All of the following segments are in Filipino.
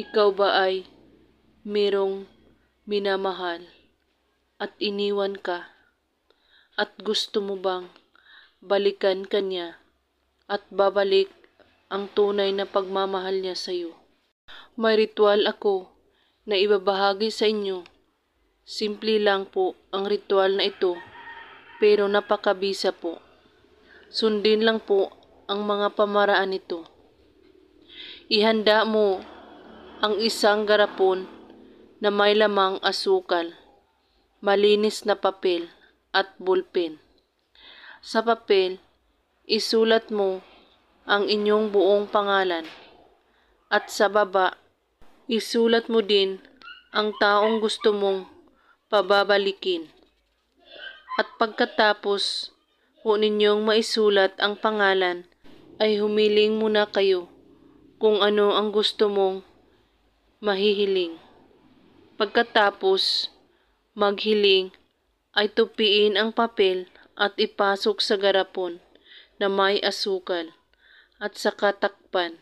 Ikaw ba ay merong minamahal at iniwan ka at gusto mo bang balikan kanya at babalik ang tunay na pagmamahal niya sa iyo? May ritual ako na ibabahagi sa inyo. Simple lang po ang ritual na ito pero napakabisa po. Sundin lang po ang mga pamaraan nito. Ihanda mo ang isang garapon na may lamang asukal, malinis na papel at bulpen. Sa papel, isulat mo ang inyong buong pangalan at sa baba, isulat mo din ang taong gusto mong pababalikin. At pagkatapos po ninyong maisulat ang pangalan, ay humiling muna kayo kung ano ang gusto mong mahihiling. Pagkatapos maghiling, ay tupiin ang papel at ipasok sa garapon na may asukal at saka takpan.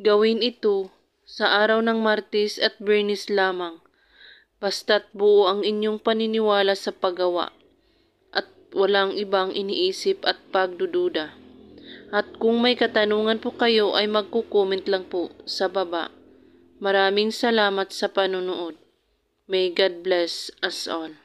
Gawin ito sa araw ng Martes at Biyernes lamang, basta't buo ang inyong paniniwala sa paggawa at walang ibang iniisip at pagdududa. At kung may katanungan po kayo ay magko-comment lang po sa baba. Maraming salamat sa panonood. May God bless us all.